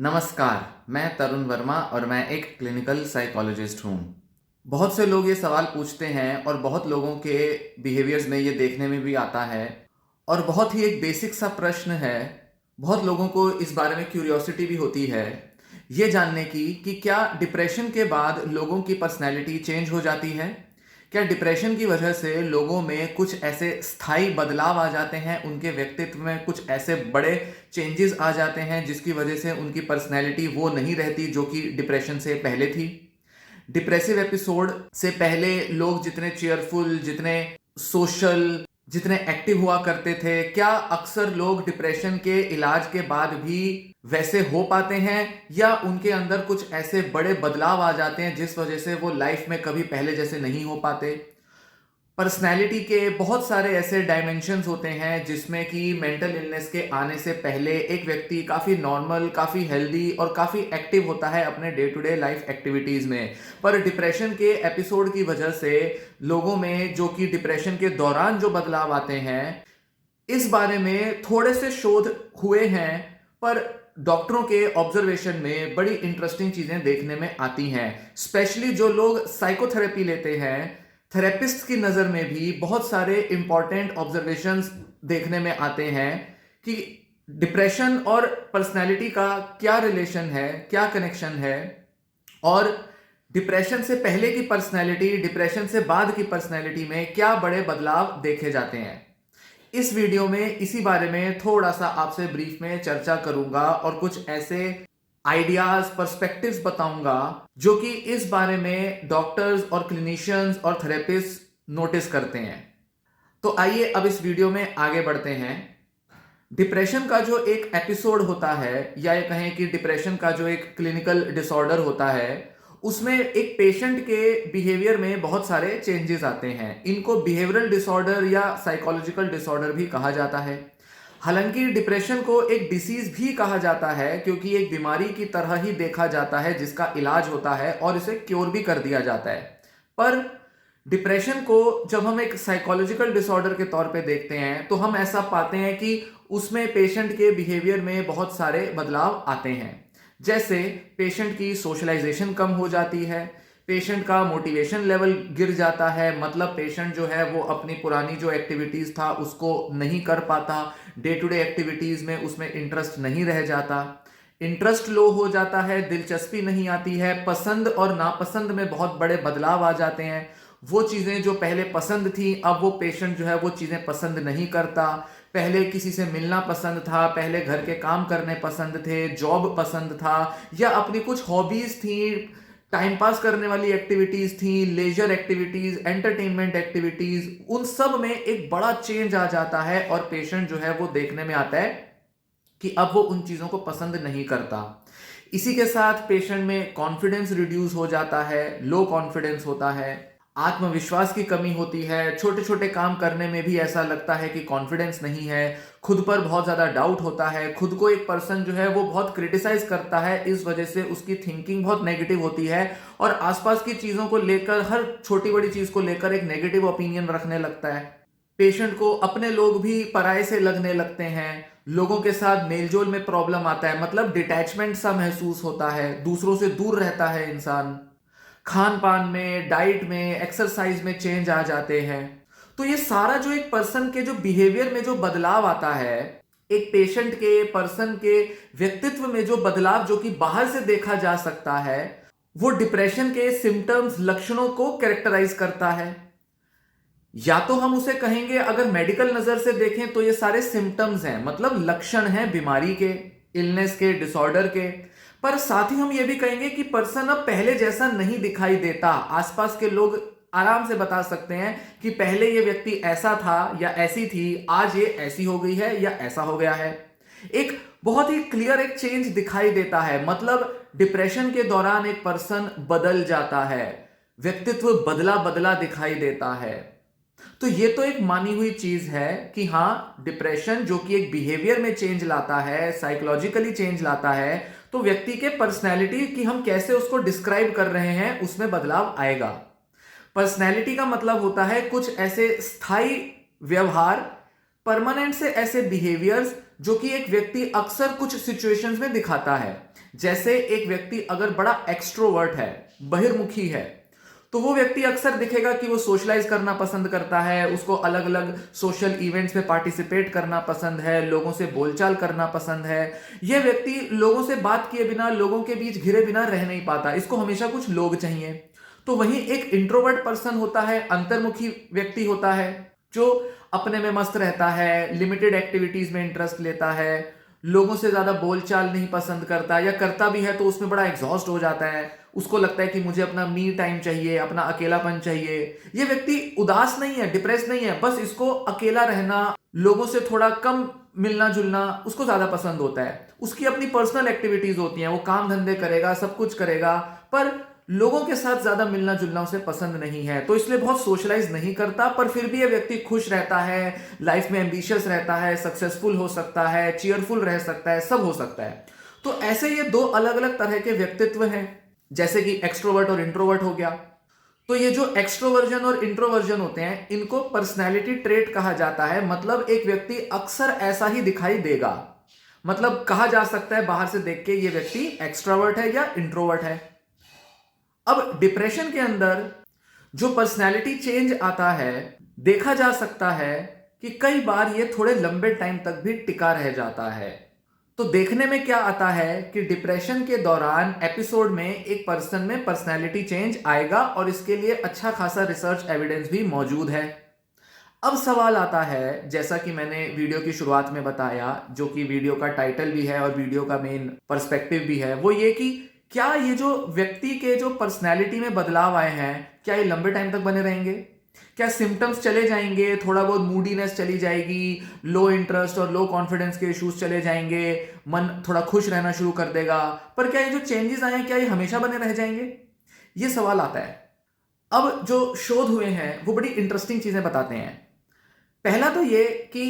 नमस्कार, मैं तरुण वर्मा और मैं एक क्लिनिकल साइकोलॉजिस्ट हूँ। बहुत से लोग ये सवाल पूछते हैं और बहुत लोगों के बिहेवियर्स में ये देखने में भी आता है और बहुत ही एक बेसिक सा प्रश्न है। बहुत लोगों को इस बारे में क्यूरियोसिटी भी होती है, ये जानने की कि क्या डिप्रेशन के बाद लोगों की पर्सनैलिटी चेंज हो जाती है? क्या डिप्रेशन की वजह से लोगों में कुछ ऐसे स्थायी बदलाव आ जाते हैं, उनके व्यक्तित्व में कुछ ऐसे बड़े चेंजेस आ जाते हैं जिसकी वजह से उनकी पर्सनैलिटी वो नहीं रहती जो कि डिप्रेशन से पहले थी? डिप्रेसिव एपिसोड से पहले लोग जितने चेयरफुल, जितने सोशल, जितने एक्टिव हुआ करते थे, क्या अक्सर लोग डिप्रेशन के इलाज के बाद भी वैसे हो पाते हैं या उनके अंदर कुछ ऐसे बड़े बदलाव आ जाते हैं जिस वजह से वो लाइफ में कभी पहले जैसे नहीं हो पाते? पर्सनैलिटी के बहुत सारे ऐसे डायमेंशंस होते हैं जिसमें कि मेंटल इलनेस के आने से पहले एक व्यक्ति काफ़ी नॉर्मल, काफ़ी हेल्दी और काफ़ी एक्टिव होता है अपने day to day life activities में। पर डिप्रेशन के एपिसोड की वजह से लोगों में जो कि डिप्रेशन के दौरान जो बदलाव आते हैं, इस बारे में थोड़े से शोध हुए हैं, पर डॉक्टरों के ऑब्जर्वेशन में बड़ी इंटरेस्टिंग चीज़ें देखने में आती हैं। स्पेशली जो लोग साइकोथेरेपी लेते हैं, थेरेपिस्ट की नज़र में भी बहुत सारे इंपॉर्टेंट ऑब्जर्वेशंस देखने में आते हैं कि डिप्रेशन और पर्सनैलिटी का क्या रिलेशन है, क्या कनेक्शन है, और डिप्रेशन से पहले की पर्सनैलिटी, डिप्रेशन से बाद की पर्सनैलिटी में क्या बड़े बदलाव देखे जाते हैं। इस वीडियो में इसी बारे में थोड़ा सा आपसे ब्रीफ में चर्चा करूंगा और कुछ ऐसे आइडियाज, पर्सपेक्टिव्स बताऊंगा जो कि इस बारे में डॉक्टर्स और क्लिनिशियंस और थेरेपिस्ट नोटिस करते हैं। तो आइए अब इस वीडियो में आगे बढ़ते हैं। डिप्रेशन का जो एक एपिसोड होता है, या ये कहें कि डिप्रेशन का जो एक क्लिनिकल डिसऑर्डर होता है, उसमें एक पेशेंट के बिहेवियर में बहुत सारे चेंजेस आते हैं। इनको बिहेवियरल डिसऑर्डर या साइकोलॉजिकल डिसऑर्डर भी कहा जाता है। हालांकि डिप्रेशन को एक डिसीज भी कहा जाता है क्योंकि एक बीमारी की तरह ही देखा जाता है जिसका इलाज होता है और इसे क्योर भी कर दिया जाता है। पर डिप्रेशन को जब हम एक साइकोलॉजिकल डिसऑर्डर के तौर पे देखते हैं तो हम ऐसा पाते हैं कि उसमें पेशेंट के बिहेवियर में बहुत सारे बदलाव आते हैं। जैसे पेशेंट की सोशलाइजेशन कम हो जाती है, पेशेंट का मोटिवेशन लेवल गिर जाता है, मतलब पेशेंट जो है वो अपनी पुरानी जो एक्टिविटीज था उसको नहीं कर पाता, डे टू डे एक्टिविटीज में उसमें इंटरेस्ट नहीं रह जाता, इंटरेस्ट लो हो जाता है, दिलचस्पी नहीं आती है, पसंद और नापसंद में बहुत बड़े बदलाव आ जाते हैं। वो चीज़ें जो पहले पसंद थी, अब वो पेशेंट जो है वो चीज़ें पसंद नहीं करता। पहले किसी से मिलना पसंद था, पहले घर के काम करने पसंद थे, जॉब पसंद था, या अपनी कुछ हॉबीज थी, टाइम पास करने वाली एक्टिविटीज थी, लेजर एक्टिविटीज, एंटरटेनमेंट एक्टिविटीज, उन सब में एक बड़ा चेंज आ जाता है और पेशेंट जो है वो देखने में आता है कि अब वो उन चीजों को पसंद नहीं करता। इसी के साथ पेशेंट में कॉन्फिडेंस रिड्यूस हो जाता है, लो कॉन्फिडेंस होता है, आत्मविश्वास की कमी होती है, छोटे छोटे काम करने में भी ऐसा लगता है कि कॉन्फिडेंस नहीं है, खुद पर बहुत ज्यादा डाउट होता है, खुद को एक पर्सन जो है वो बहुत क्रिटिसाइज करता है, इस वजह से उसकी थिंकिंग बहुत नेगेटिव होती है और आसपास की चीजों को लेकर, हर छोटी बड़ी चीज को लेकर एक नेगेटिव ओपिनियन रखने लगता है। पेशेंट को अपने लोग भी पराये से लगने लगते हैं, लोगों के साथ मेलजोल में प्रॉब्लम आता है, मतलब डिटैचमेंट सा महसूस होता है, दूसरों से दूर रहता है इंसान, खान पान में, डाइट में, एक्सरसाइज में चेंज आ जाते हैं। तो ये सारा जो एक पर्सन के जो बिहेवियर में जो बदलाव आता है, एक पेशेंट के, पर्सन के व्यक्तित्व में जो बदलाव जो कि बाहर से देखा जा सकता है, वो डिप्रेशन के सिम्टम्स, लक्षणों को कैरेक्टराइज करता है। या तो हम उसे कहेंगे, अगर मेडिकल नजर से देखें तो ये सारे सिम्टम्स हैं, मतलब लक्षण हैं बीमारी के, इलनेस के, डिसऑर्डर के। पर साथ ही हम ये भी कहेंगे कि पर्सन अब पहले जैसा नहीं दिखाई देता। आसपास के लोग आराम से बता सकते हैं कि पहले ये व्यक्ति ऐसा था या ऐसी थी, आज ये ऐसी हो गई है या ऐसा हो गया है। एक बहुत ही क्लियर एक चेंज दिखाई देता है, मतलब डिप्रेशन के दौरान एक पर्सन बदल जाता है, व्यक्तित्व बदला बदला दिखाई देता है। तो ये तो एक मानी हुई चीज है कि हाँ, डिप्रेशन जो कि एक बिहेवियर में चेंज लाता है, साइकोलॉजिकली चेंज लाता है, तो व्यक्ति के पर्सनैलिटी की हम कैसे उसको डिस्क्राइब कर रहे हैं उसमें बदलाव आएगा। पर्सनैलिटी का मतलब होता है कुछ ऐसे स्थायी व्यवहार, परमानेंट से ऐसे बिहेवियर्स जो कि एक व्यक्ति अक्सर कुछ सिचुएशंस में दिखाता है। जैसे एक व्यक्ति अगर बड़ा एक्सट्रोवर्ट है, बहिर्मुखी है, तो वो व्यक्ति अक्सर दिखेगा कि वो सोशलाइज करना पसंद करता है, उसको अलग अलग सोशल इवेंट्स में पार्टिसिपेट करना पसंद है, लोगों से बोलचाल करना पसंद है। यह व्यक्ति लोगों से बात किए बिना, लोगों के बीच घिरे बिना रह नहीं पाता, इसको हमेशा कुछ लोग चाहिए। तो वहीं एक इंट्रोवर्ट पर्सन होता है, अंतर्मुखी व्यक्ति होता है, जो अपने में मस्त रहता है, लिमिटेड एक्टिविटीज में इंटरेस्ट लेता है, लोगों से ज्यादा बोलचाल नहीं पसंद करता, या करता भी है तो उसमें बड़ा एग्जॉस्ट हो जाता है। उसको लगता है कि मुझे अपना मी टाइम चाहिए, अपना अकेलापन चाहिए। ये व्यक्ति उदास नहीं है, डिप्रेस नहीं है, बस इसको अकेला रहना, लोगों से थोड़ा कम मिलना जुलना उसको ज्यादा पसंद होता है। उसकी अपनी पर्सनल एक्टिविटीज होती हैं, वो काम धंधे करेगा, सब कुछ करेगा, पर लोगों के साथ ज्यादा मिलना जुलना उसे पसंद नहीं है, तो इसलिए बहुत सोशलाइज नहीं करता। पर फिर भी ये व्यक्ति खुश रहता है, लाइफ में एम्बिशियस रहता है, सक्सेसफुल हो सकता है, चीयरफुल रह सकता है, सब हो सकता है। तो ऐसे ये दो अलग अलग तरह के व्यक्तित्व हैं, जैसे कि एक्सट्रोवर्ट और इंट्रोवर्ट हो गया। तो ये जो एक्सट्रोवर्जन और इंट्रोवर्जन होते हैं, इनको पर्सनैलिटी ट्रेट कहा जाता है। मतलब एक व्यक्ति अक्सर ऐसा ही दिखाई देगा, मतलब कहा जा सकता है बाहर से देख के ये व्यक्ति एक्सट्रोवर्ट है या इंट्रोवर्ट है। अब डिप्रेशन के अंदर जो पर्सनैलिटी चेंज आता है, देखा जा सकता है कि कई बार ये थोड़े लंबे टाइम तक भी टिका रह जाता है। तो देखने में क्या आता है कि डिप्रेशन के दौरान एपिसोड में एक पर्सन में पर्सनैलिटी चेंज आएगा, और इसके लिए अच्छा खासा रिसर्च एविडेंस भी मौजूद है। अब सवाल आता है, जैसा कि मैंने वीडियो की शुरुआत में बताया, जो कि वीडियो का टाइटल भी है और वीडियो का मेन पर्सपेक्टिव भी है, वो ये कि क्या ये जो व्यक्ति के जो पर्सनैलिटी में बदलाव आए हैं, क्या ये लंबे टाइम तक बने रहेंगे? क्या सिम्टम्स चले जाएंगे, थोड़ा बहुत मूडीनेस चली जाएगी, लो इंटरेस्ट और लो कॉन्फिडेंस के इश्यूज चले जाएंगे, मन थोड़ा खुश रहना शुरू कर देगा, पर क्या ये जो चेंजेस आए हैं, क्या ये हमेशा बने रह जाएंगे? ये सवाल आता है। अब जो शोध हुए हैं वो बड़ी इंटरेस्टिंग चीजें बताते हैं। पहला तो ये कि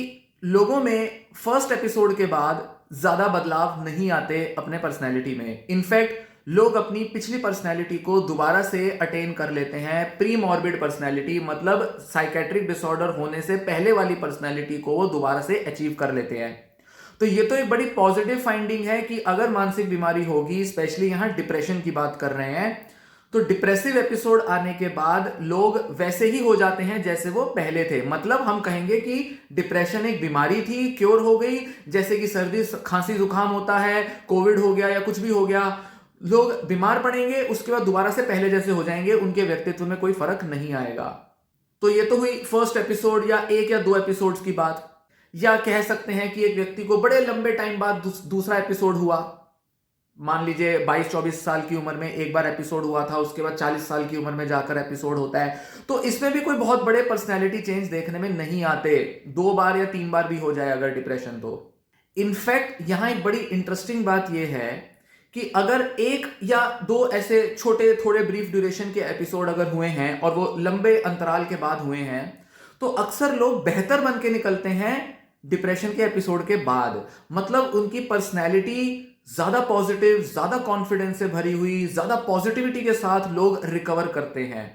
लोगों में फर्स्ट एपिसोड के बाद ज्यादा बदलाव नहीं आते अपने पर्सनैलिटी में। इनफैक्ट लोग अपनी पिछली पर्सनैलिटी को दोबारा से अटेन कर लेते हैं। प्री मॉर्बिड पर्सनैलिटी, मतलब साइकेट्रिक डिसऑर्डर होने से पहले वाली पर्सनैलिटी को वो दोबारा से अचीव कर लेते हैं। तो ये तो एक बड़ी पॉजिटिव फाइंडिंग है कि अगर मानसिक बीमारी होगी, स्पेशली यहां डिप्रेशन की बात कर रहे हैं, तो डिप्रेसिव एपिसोड आने के बाद लोग वैसे ही हो जाते हैं जैसे वो पहले थे। मतलब हम कहेंगे कि डिप्रेशन एक बीमारी थी, क्योर हो गई, जैसे कि सर्दी खांसी जुकाम होता है, कोविड हो गया या कुछ भी हो गया, लोग बीमार पड़ेंगे, उसके बाद दोबारा से पहले जैसे हो जाएंगे, उनके व्यक्तित्व में कोई फर्क नहीं आएगा। तो ये तो हुई फर्स्ट एपिसोड या एक या दो एपिसोड्स की बात। या कह सकते हैं कि एक व्यक्ति को बड़े लंबे टाइम बाद दूसरा एपिसोड हुआ। मान लीजिए 22-24 साल की उम्र में एक बार एपिसोड हुआ था, उसके बाद 40 साल की उम्र में जाकर एपिसोड होता है। तो इसमें भी कोई बहुत बड़े पर्सनैलिटी चेंज देखने में नहीं आते, 2 बार या 3 बार भी हो जाए अगर डिप्रेशन तो। इनफैक्ट यहां एक बड़ी इंटरेस्टिंग बात यह है कि अगर एक या दो ऐसे छोटे थोड़े ब्रीफ ड्यूरेशन के एपिसोड अगर हुए हैं और वो लंबे अंतराल के बाद हुए हैं, तो अक्सर लोग बेहतर बन के निकलते हैं डिप्रेशन के एपिसोड के बाद। मतलब उनकी पर्सनैलिटी ज्यादा पॉजिटिव, ज्यादा कॉन्फिडेंस से भरी हुई, ज्यादा पॉजिटिविटी के साथ लोग रिकवर करते हैं।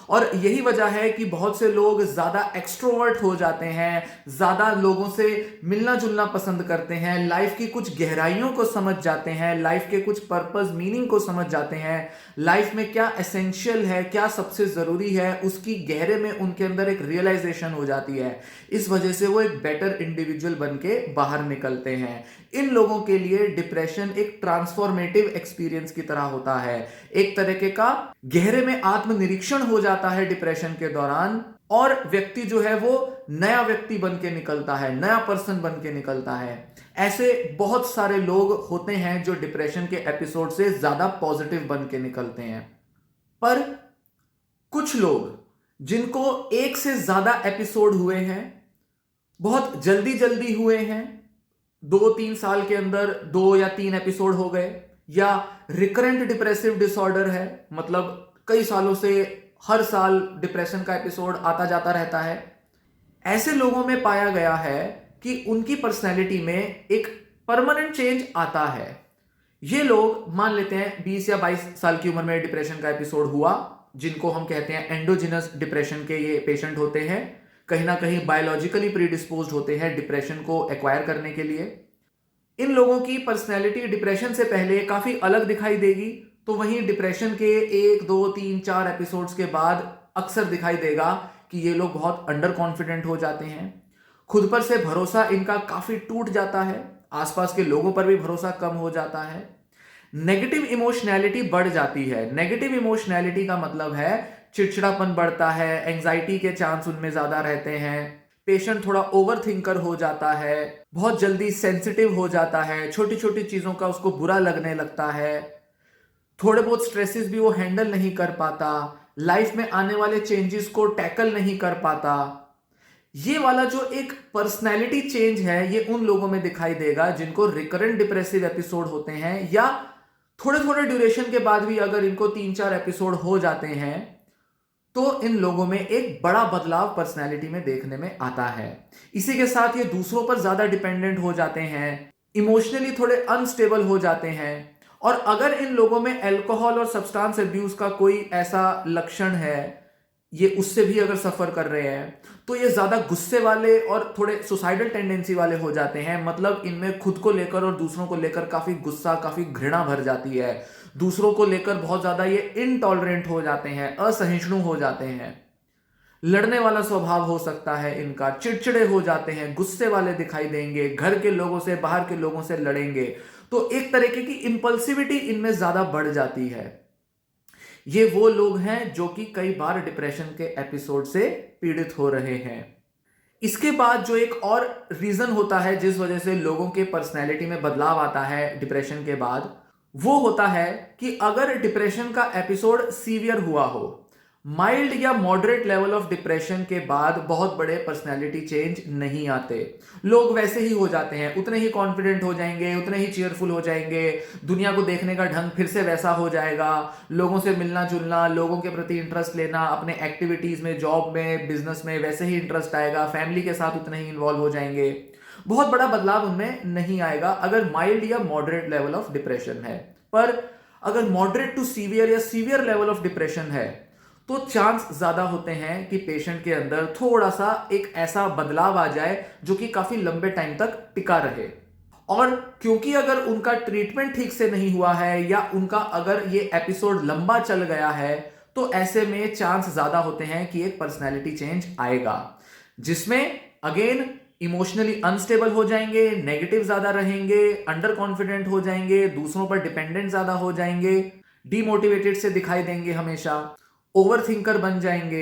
और यही वजह है कि बहुत से लोग ज्यादा एक्सट्रोवर्ट हो जाते हैं, ज्यादा लोगों से मिलना जुलना पसंद करते हैं, लाइफ की कुछ गहराइयों को समझ जाते हैं, लाइफ के कुछ पर्पस मीनिंग को समझ जाते हैं, लाइफ में क्या एसेंशियल है, क्या सबसे जरूरी है, उसकी गहरे में उनके अंदर एक रियलाइजेशन हो जाती है। इस वजह से वो एक बेटर इंडिविजुअल बन के बाहर निकलते हैं। इन लोगों के लिए डिप्रेशन एक ट्रांसफॉर्मेटिव एक्सपीरियंस की तरह होता है, एक तरीके का गहरे में आत्मनिरीक्षण हो जाता है डिप्रेशन के दौरान, और व्यक्ति जो है वो नया व्यक्ति बन के निकलता है, नया पर्सन बन के निकलता है। ऐसे बहुत सारे लोग होते हैं जो डिप्रेशन के एपिसोड से ज्यादा पॉजिटिव बन के निकलते हैं। पर कुछ लोग जिनको एक से ज्यादा एपिसोड हुए हैं, बहुत जल्दी जल्दी हुए हैं, 2-3 साल के अंदर 2 या 3 एपिसोड हो गए, या रिकरेंट डिप्रेसिव डिसऑर्डर है, मतलब कई सालों से हर साल डिप्रेशन का एपिसोड आता जाता रहता है, ऐसे लोगों में पाया गया है कि उनकी पर्सनैलिटी में एक परमानेंट चेंज आता है। ये लोग मान लेते हैं 20 या 22 साल की उम्र में डिप्रेशन का एपिसोड हुआ, जिनको हम कहते हैं एंडोजिनस डिप्रेशन के ये पेशेंट होते हैं, कहीं ना कहीं बायोलॉजिकली प्रीडिस्पोज्ड होते हैं डिप्रेशन को एक्वायर करने के लिए। इन लोगों की पर्सनैलिटी डिप्रेशन से पहले काफी अलग दिखाई देगी, तो वहीं डिप्रेशन के 1, 2, 3, 4 एपिसोड्स के बाद अक्सर दिखाई देगा कि ये लोग बहुत अंडर कॉन्फिडेंट हो जाते हैं, खुद पर से भरोसा इनका काफी टूट जाता है, आसपास के लोगों पर भी भरोसा कम हो जाता है, नेगेटिव इमोशनैलिटी बढ़ जाती है। नेगेटिव इमोशनैलिटी का मतलब है चिड़चिड़ापन बढ़ता है, एंजाइटी के चांस उनमें ज्यादा रहते हैं, पेशेंट थोड़ा ओवर थिंकर हो जाता है, बहुत जल्दी सेंसिटिव हो जाता है, छोटी छोटी चीजों का उसको बुरा लगने लगता है, थोड़े बहुत स्ट्रेसेस भी वो हैंडल नहीं कर पाता, लाइफ में आने वाले चेंजेस को टैकल नहीं कर पाता। ये वाला जो एक पर्सनैलिटी चेंज है ये उन लोगों में दिखाई देगा जिनको रिकरेंट डिप्रेसिव एपिसोड होते हैं, या थोड़े थोड़े ड्यूरेशन के बाद भी अगर इनको 3-4 एपिसोड हो जाते हैं तो इन लोगों में एक बड़ा बदलाव पर्सनैलिटी में देखने में आता है। इसी के साथ ये दूसरों पर ज्यादा डिपेंडेंट हो जाते हैं, इमोशनली थोड़े अनस्टेबल हो जाते हैं, और अगर इन लोगों में अल्कोहल और सब्सटेंस अब्यूज का कोई ऐसा लक्षण है, ये उससे भी अगर सफर कर रहे हैं, तो ये ज्यादा गुस्से वाले और थोड़े सुसाइडल टेंडेंसी वाले हो जाते हैं। मतलब इनमें खुद को लेकर और दूसरों को लेकर काफी गुस्सा, काफी घृणा भर जाती है, दूसरों को लेकर बहुत ज्यादा ये इनटॉलरेंट हो जाते हैं, असहिष्णु हो जाते हैं, लड़ने वाला स्वभाव हो सकता है इनका, चिड़चिड़े हो जाते हैं, गुस्से वाले दिखाई देंगे, घर के लोगों से, बाहर के लोगों से लड़ेंगे, तो एक तरीके की इंपल्सिविटी इनमें ज्यादा बढ़ जाती है। ये वो लोग हैं जो कि कई बार डिप्रेशन के एपिसोड से पीड़ित हो रहे हैं। इसके बाद जो एक और रीजन होता है जिस वजह से लोगों के पर्सनैलिटी में बदलाव आता है डिप्रेशन के बाद, वो होता है कि अगर डिप्रेशन का एपिसोड सीवियर हुआ हो, माइल्ड या मॉडरेट लेवल ऑफ डिप्रेशन के बाद बहुत बड़े पर्सनैलिटी चेंज नहीं आते, लोग वैसे ही हो जाते हैं, उतने ही कॉन्फिडेंट हो जाएंगे, उतने ही चीयरफुल हो जाएंगे, दुनिया को देखने का ढंग फिर से वैसा हो जाएगा, लोगों से मिलना जुलना, लोगों के प्रति इंटरेस्ट लेना, अपने एक्टिविटीज में, जॉब में, बिजनेस में वैसे ही इंटरेस्ट आएगा, फैमिली के साथ उतने ही इन्वॉल्व हो जाएंगे, बहुत बड़ा बदलाव उनमें नहीं आएगा अगर माइल्ड या मॉडरेट लेवल ऑफ डिप्रेशन है। पर अगर मॉडरेट टू सीवियर या सीवियर लेवल ऑफ डिप्रेशन है तो चांस ज्यादा होते हैं कि पेशेंट के अंदर थोड़ा सा एक ऐसा बदलाव आ जाए जो कि काफी लंबे टाइम तक टिका रहे। और क्योंकि अगर उनका ट्रीटमेंट ठीक से नहीं हुआ है या उनका अगर ये एपिसोड लंबा चल गया है तो ऐसे में चांस ज्यादा होते हैं कि एक पर्सनैलिटी चेंज आएगा, जिसमें अगेन इमोशनली अनस्टेबल हो जाएंगे, नेगेटिव ज्यादा रहेंगे, अंडर कॉन्फिडेंट हो जाएंगे, दूसरों पर डिपेंडेंट ज्यादा हो जाएंगे, डीमोटिवेटेड से दिखाई देंगे, हमेशा ओवर थिंकर बन जाएंगे।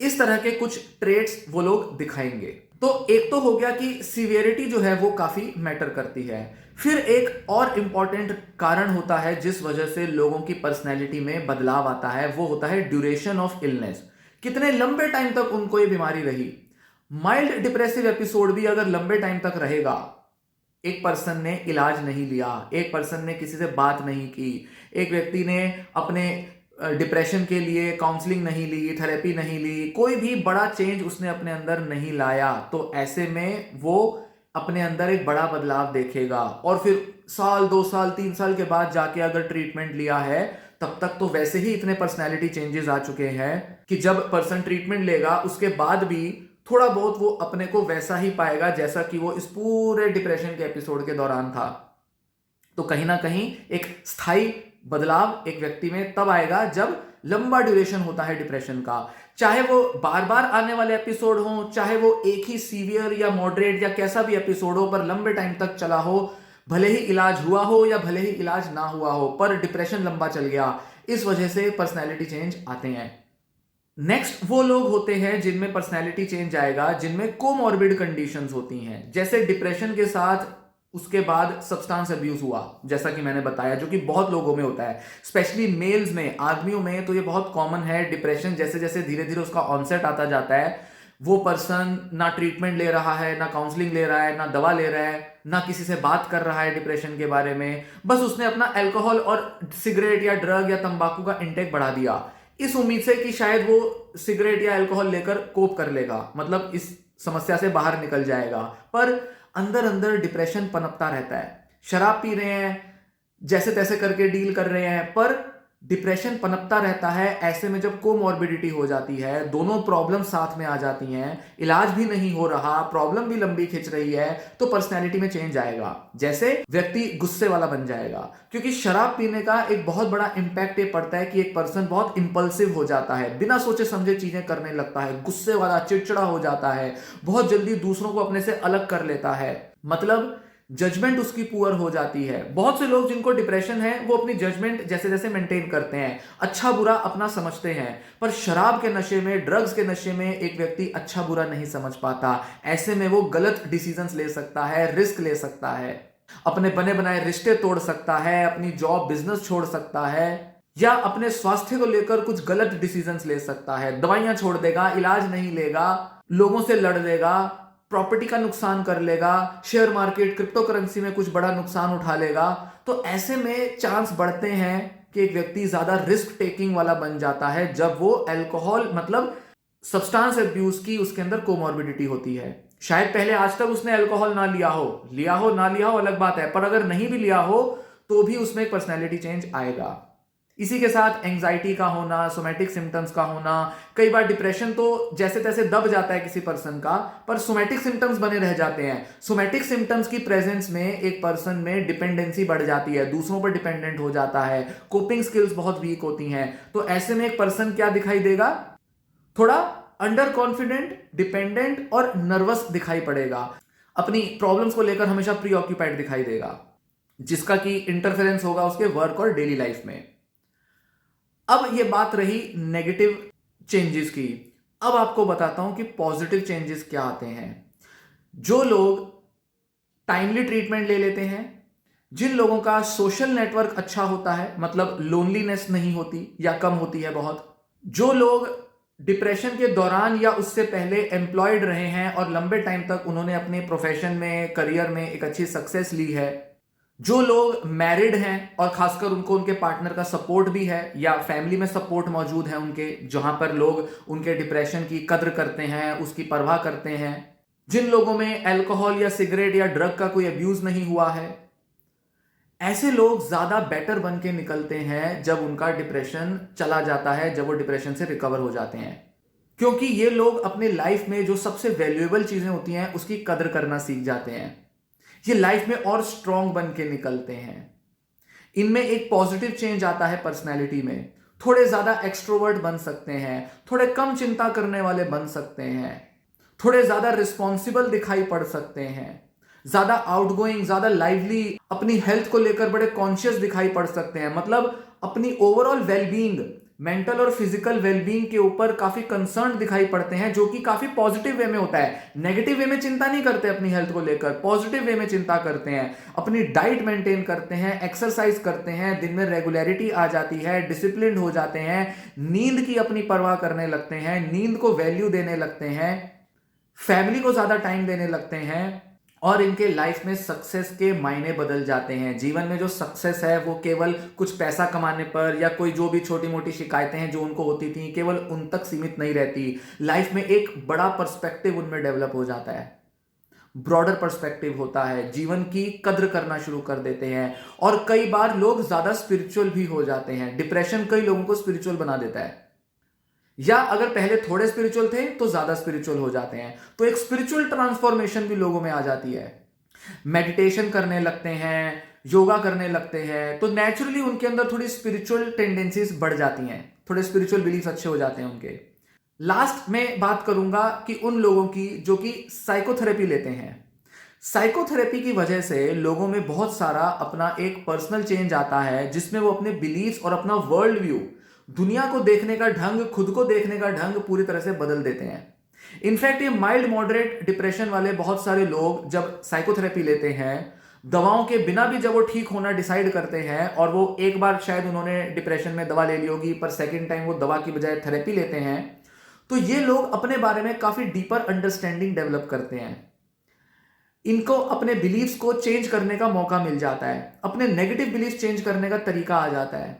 इस तरह के कुछ ट्रेट्स वो लोग दिखाएंगे। तो एक तो हो गया कि सीवियरिटी जो है वो काफी मैटर करती है। फिर एक और इंपॉर्टेंट कारण होता है जिस वजह से लोगों की पर्सनैलिटी में बदलाव आता है, वो होता है ड्यूरेशन ऑफ इलनेस। कितने लंबे टाइम तक उनको ये बीमारी रही। माइल्ड डिप्रेसिव एपिसोड भी अगर लंबे टाइम तक रहेगा, एक पर्सन ने इलाज नहीं लिया, एक पर्सन ने किसी से बात नहीं की, एक व्यक्ति ने अपने डिप्रेशन के लिए काउंसलिंग नहीं ली, थेरेपी नहीं ली, कोई भी बड़ा चेंज उसने अपने अंदर नहीं लाया, तो ऐसे में वो अपने अंदर एक बड़ा बदलाव देखेगा। और फिर साल, 2 साल, 3 साल के बाद जाके अगर ट्रीटमेंट लिया है, तब तक तो वैसे ही इतने पर्सनैलिटी चेंजेस आ चुके हैं कि जब पर्सन ट्रीटमेंट लेगा उसके बाद भी थोड़ा बहुत वो अपने को वैसा ही पाएगा जैसा कि वो इस पूरे डिप्रेशन के एपिसोड के दौरान था। तो कहीं ना कहीं एक स्थायी बदलाव एक व्यक्ति में तब आएगा जब लंबा ड्यूरेशन होता है डिप्रेशन का, चाहे वो बार बार आने वाले एपिसोड हो, चाहे वो एक ही सीवियर या मॉडरेट या कैसा भी एपिसोड हो पर लंबे टाइम तक चला हो, भले ही इलाज हुआ हो या भले ही इलाज ना हुआ हो, पर डिप्रेशन लंबा चल गया, इस वजह से पर्सनैलिटी चेंज आते हैं। नेक्स्ट वो लोग होते हैं जिनमें पर्सनैलिटी चेंज आएगा जिनमें कोमॉर्बिड कंडीशंस होती हैं, जैसे डिप्रेशन के साथ उसके बाद सब्सटेंस अब्यूज हुआ, जैसा कि मैंने बताया, जो कि बहुत लोगों में होता है, स्पेशली मेल्स में, आदमियों में तो ये बहुत कॉमन है। डिप्रेशन जैसे जैसे धीरे धीरे उसका ऑनसेट आता जाता है, वो पर्सन ना ट्रीटमेंट ले रहा है, ना काउंसलिंग ले रहा है, ना दवा ले रहा है, ना किसी से बात कर रहा है डिप्रेशन के बारे में, बस उसने अपना अल्कोहल और सिगरेट या ड्रग या तंबाकू का इंटेक बढ़ा दिया इस उम्मीद से कि शायद वो सिगरेट या अल्कोहल लेकर कोप कर लेगा, मतलब इस समस्या से बाहर निकल जाएगा। पर अंदर अंदर डिप्रेशन पनपता रहता है। शराब पी रहे हैं, जैसे तैसे करके डील कर रहे हैं, पर डिप्रेशन पनपता रहता है। ऐसे में जब कोमॉर्बिडिटी हो जाती है, दोनों प्रॉब्लम साथ में आ जाती हैं, इलाज भी नहीं हो रहा, प्रॉब्लम भी लंबी खिंच रही है, तो पर्सनैलिटी में चेंज आएगा। जैसे व्यक्ति गुस्से वाला बन जाएगा, क्योंकि शराब पीने का एक बहुत बड़ा इंपैक्ट ये पड़ता है कि एक पर्सन बहुत इंपल्सिव हो जाता है, बिना सोचे समझे चीजें करने लगता है, गुस्से वाला, चिड़चिड़ा हो जाता है, बहुत जल्दी दूसरों को अपने से अलग कर लेता है, मतलब जजमेंट उसकी पुअर हो जाती है। बहुत से लोग जिनको डिप्रेशन है वो अपनी जजमेंट जैसे जैसे मेंटेन करते हैं, अच्छा बुरा अपना समझते हैं, पर शराब के नशे में, ड्रग्स के नशे में एक व्यक्ति अच्छा बुरा नहीं समझ पाता। ऐसे में वो गलत डिसीजंस ले सकता है, रिस्क ले सकता है, अपने बने बनाए रिश्ते तोड़ सकता है, अपनी जॉब बिजनेस छोड़ सकता है, या अपने स्वास्थ्य को लेकर कुछ गलत डिसीजंस ले सकता है, दवाइयां छोड़ देगा, इलाज नहीं लेगा, लोगों से लड़ लेगा, प्रॉपर्टी का नुकसान कर लेगा, शेयर मार्केट, क्रिप्टो करेंसी में कुछ बड़ा नुकसान उठा लेगा। तो ऐसे में चांस बढ़ते हैं कि एक व्यक्ति ज्यादा रिस्क टेकिंग वाला बन जाता है जब वो अल्कोहल, मतलब सब्सटेंस अब्यूज की उसके अंदर कोमॉर्बिडिटी होती है। शायद पहले आज तक उसने अल्कोहल ना लिया हो ना लिया हो अलग बात है, पर अगर नहीं भी लिया हो तो भी उसमें एक पर्सनैलिटी चेंज आएगा। इसी के साथ एंजाइटी का होना, सोमैटिक सिम्टम्स का होना, कई बार डिप्रेशन तो जैसे तैसे दब जाता है किसी पर्सन का, पर सोमैटिक सिम्टम्स बने रह जाते हैं। सोमैटिक सिम्टम्स की प्रेजेंस में एक पर्सन में डिपेंडेंसी बढ़ जाती है, दूसरों पर डिपेंडेंट हो जाता है, कोपिंग स्किल्स बहुत वीक होती हैं। तो ऐसे में एक पर्सन क्या दिखाई देगा? थोड़ा अंडर कॉन्फिडेंट, डिपेंडेंट और नर्वस दिखाई पड़ेगा, अपनी प्रॉब्लम्स को लेकर हमेशा प्री ऑक्यूपाइड दिखाई देगा, जिसका कि इंटरफेरेंस होगा उसके वर्क और डेली लाइफ में। अब ये बात रही नेगेटिव चेंजेस की। अब आपको बताता हूं कि पॉजिटिव चेंजेस क्या आते हैं। जो लोग टाइमली ट्रीटमेंट ले लेते हैं, जिन लोगों का सोशल नेटवर्क अच्छा होता है, मतलब लोनलीनेस नहीं होती या कम होती है बहुत, जो लोग डिप्रेशन के दौरान या उससे पहले एम्प्लॉयड रहे हैं और लंबे टाइम तक उन्होंने अपने प्रोफेशन में, करियर में एक अच्छी सक्सेस ली है, जो लोग मैरिड हैं और खासकर उनको उनके पार्टनर का सपोर्ट भी है या फैमिली में सपोर्ट मौजूद है उनके, जहां पर लोग उनके डिप्रेशन की कद्र करते हैं, उसकी परवाह करते हैं, जिन लोगों में अल्कोहल या सिगरेट या ड्रग का कोई अब्यूज नहीं हुआ है, ऐसे लोग ज्यादा बेटर बन के निकलते हैं जब उनका डिप्रेशन चला जाता है, जब वो डिप्रेशन से रिकवर हो जाते हैं। क्योंकि ये लोग अपने लाइफ में जो सबसे वैल्यूएबल चीजें होती हैं उसकी कद्र करना सीख जाते हैं, ये लाइफ में और स्ट्रांग बन के निकलते हैं। इनमें एक पॉजिटिव चेंज आता है पर्सनैलिटी में, थोड़े ज्यादा एक्सट्रोवर्ट बन सकते हैं, थोड़े कम चिंता करने वाले बन सकते हैं, थोड़े ज्यादा रिस्पॉन्सिबल दिखाई पड़ सकते हैं, ज्यादा आउटगोइंग, ज्यादा लाइवली, अपनी हेल्थ को लेकर बड़े कॉन्शियस दिखाई पड़ सकते हैं, मतलब अपनी ओवरऑल वेलबींग, मेंटल और फिजिकल वेलबींग के ऊपर काफी कंसर्न दिखाई पड़ते हैं, जो कि काफी पॉजिटिव वे में होता है। नेगेटिव वे में चिंता नहीं करते अपनी हेल्थ को लेकर, पॉजिटिव वे में चिंता करते हैं, अपनी डाइट मेंटेन करते हैं, एक्सरसाइज करते हैं, दिन में रेगुलरिटी आ जाती है, डिसिप्लिन हो जाते हैं, नींद की अपनी परवाह करने लगते हैं, नींद को वैल्यू देने लगते हैं, फैमिली को ज्यादा टाइम देने लगते हैं, और इनके लाइफ में सक्सेस के मायने बदल जाते हैं। जीवन में जो सक्सेस है वो केवल कुछ पैसा कमाने पर या कोई जो भी छोटी मोटी शिकायतें हैं जो उनको होती थी केवल उन तक सीमित नहीं रहती। लाइफ में एक बड़ा पर्सपेक्टिव उनमें डेवलप हो जाता है, ब्रॉडर पर्सपेक्टिव होता है, जीवन की कद्र करना शुरू कर देते हैं, और कई बार लोग ज्यादा स्पिरिचुअल भी हो जाते हैं। डिप्रेशन कई लोगों को स्पिरिचुअल बना देता है, या अगर पहले थोड़े स्पिरिचुअल थे तो ज्यादा स्पिरिचुअल हो जाते हैं, तो एक स्पिरिचुअल ट्रांसफॉर्मेशन भी लोगों में आ जाती है। मेडिटेशन करने लगते हैं, योगा करने लगते हैं, तो नेचुरली उनके अंदर थोड़ी स्पिरिचुअल टेंडेंसीज बढ़ जाती हैं, थोड़े स्पिरिचुअल बिलीफ अच्छे हो जाते हैं उनके। लास्ट में बात करूंगा कि उन लोगों की जो कि साइकोथेरेपी लेते हैं। साइकोथेरेपी की वजह से लोगों में बहुत सारा अपना एक पर्सनल चेंज आता है, जिसमें वो अपने बिलीफ्स और अपना वर्ल्ड व्यू, दुनिया को देखने का ढंग, खुद को देखने का ढंग पूरी तरह से बदल देते हैं। इनफैक्ट ये माइल्ड मॉडरेट डिप्रेशन वाले बहुत सारे लोग जब साइकोथेरेपी लेते हैं, दवाओं के बिना भी जब वो ठीक होना डिसाइड करते हैं, और वो एक बार शायद उन्होंने डिप्रेशन में दवा ले ली होगी पर सेकेंड टाइम वो दवा की बजाय थेरेपी लेते हैं, तो ये लोग अपने बारे में काफी डीपर अंडरस्टैंडिंग डेवलप करते हैं। इनको अपने बिलीफ्स को चेंज करने का मौका मिल जाता है, अपने नेगेटिव बिलीफ चेंज करने का तरीका आ जाता है,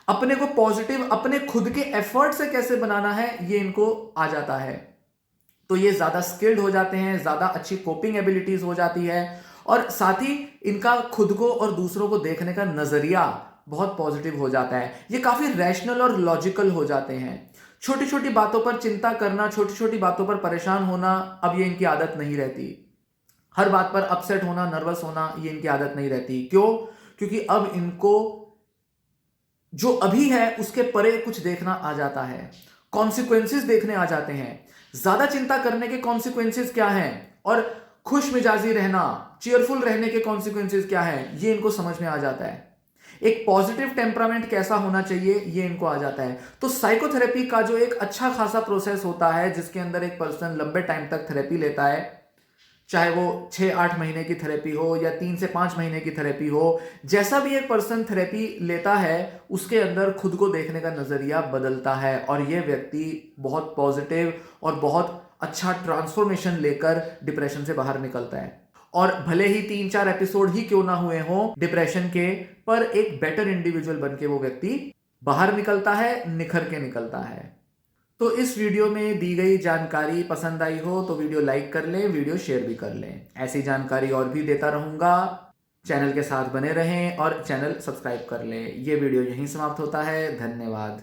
अपने को पॉजिटिव, अपने खुद के एफर्ट से कैसे बनाना है ये इनको आ जाता है। तो ये ज्यादा स्किल्ड हो जाते हैं, ज्यादा अच्छी कोपिंग एबिलिटीज हो जाती है, और साथ ही इनका खुद को और दूसरों को देखने का नजरिया बहुत पॉजिटिव हो जाता है। ये काफ़ी रैशनल और लॉजिकल हो जाते हैं। छोटी छोटी बातों पर चिंता करना, छोटी छोटी बातों पर परेशान होना, अब ये इनकी आदत नहीं रहती। हर बात पर अपसेट होना, नर्वस होना, ये इनकी आदत नहीं रहती। क्यों? क्योंकि अब इनको जो अभी है उसके परे कुछ देखना आ जाता है, कॉन्सिक्वेंसेस देखने आ जाते हैं। ज्यादा चिंता करने के कॉन्सिक्वेंसेस क्या हैं और खुश मिजाजी रहना, चीयरफुल रहने के कॉन्सिक्वेंसेस क्या हैं, ये इनको समझ में आ जाता है। एक पॉजिटिव टेम्परामेंट कैसा होना चाहिए, ये इनको आ जाता है। तो साइकोथेरेपी का जो एक अच्छा खासा प्रोसेस होता है, जिसके अंदर एक पर्सन लंबे टाइम तक थेरेपी लेता है, चाहे वो 6-8 महीने की थेरेपी हो या 3 से 5 महीने की थेरेपी हो, जैसा भी एक पर्सन थेरेपी लेता है उसके अंदर खुद को देखने का नजरिया बदलता है और ये व्यक्ति बहुत पॉजिटिव और बहुत अच्छा ट्रांसफॉर्मेशन लेकर डिप्रेशन से बाहर निकलता है। और भले ही 3-4 एपिसोड ही क्यों ना हुए हों डिप्रेशन के, पर एक बेटर इंडिविजुअल बन के वो व्यक्ति बाहर निकलता है, निखर के निकलता है। तो इस वीडियो में दी गई जानकारी पसंद आई हो तो वीडियो लाइक कर लें, वीडियो शेयर भी कर लें। ऐसी जानकारी और भी देता रहूंगा। चैनल के साथ बने रहें और चैनल सब्सक्राइब कर लें। ये वीडियो यहीं समाप्त होता है। धन्यवाद।